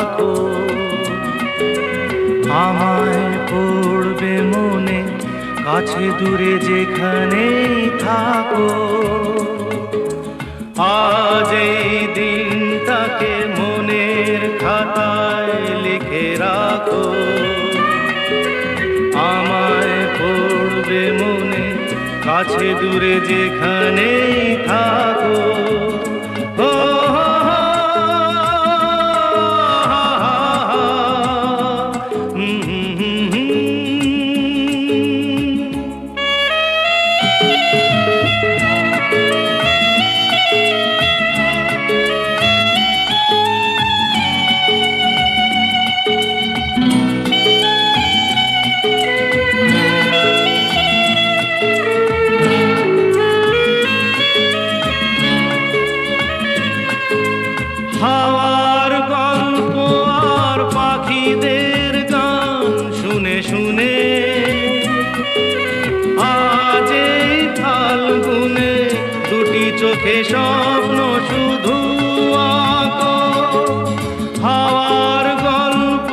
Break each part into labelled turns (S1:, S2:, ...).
S1: থাকো, আমায় পড়বে মনে, কাছে দূরে যেখানেই থাকো। আজ এই দিনটাকে মনের খাতায় লিখে রাখো, আমায় পড়বে মনে, কাছে দূরে যেখানেই থাকো। ও হাওয়ার গল্প আর পাখিদের গান শুনে শুনে আজ এই ফাল্গুনে দুটি চোখে স্বপ্ন শুধু আঁকো। হাওয়ার গল্প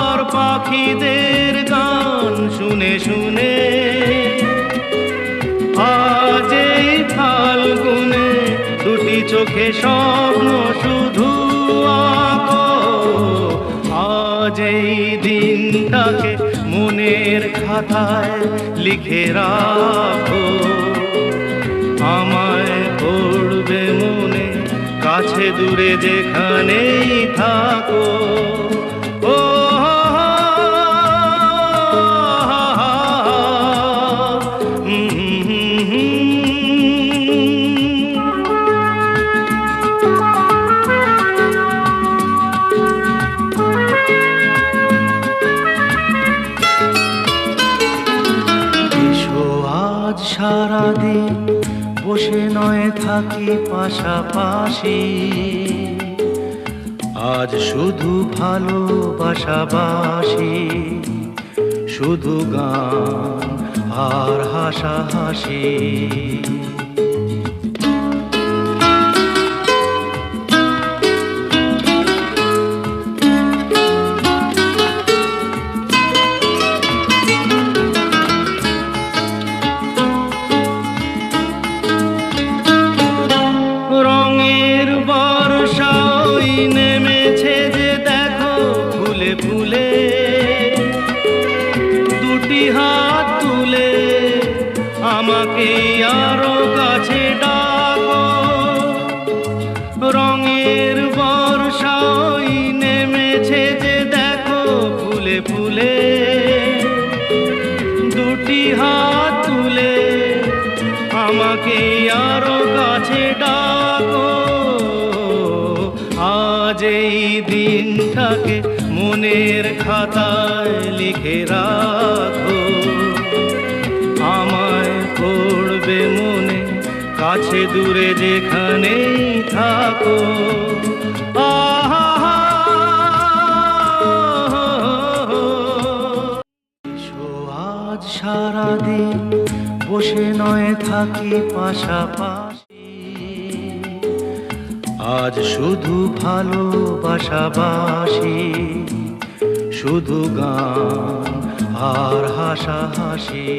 S1: আর পাখিদের গান শুনে শুনে আজ এই ফাল্গুনে দুটি চোখে স্বপ্ন শুধু আঁকো। আজ এই দিনটাকে মনের খাতায় লিখে রাখো, আমায় পড়বে মনে, কাছে দূরে যেখানেই থাকো। ও সারাদিন বসে নয় থাকি পাশাপাশি, আজ শুধু ভালোবাসাবাসি, শুধু গান আর হাসাহাসি। রঙের বর্ষা ওই নেমেছে যে দেখো ফুলে ফুলে, দুটি হাত তুলে আমাকে আরো কাছে ডাকো। রঙের বর্ষা ওই নেমেছে যে দেখো ফুলে ফুলে, দুটি হাত তুলে আমাকে আরো কাছে ডাকো। আজ এই দিনটাকে মনের খাতায় লিখে রাখো, আমায় পড়বে মনে, কাছে দূরে যেখানেই থাকো। আজ সারাদিন বসে নয় থাকি পাশাপাশি, আজ শুধু ভালোবাসাবাসি, শুধু গান আর হাসাহাসি।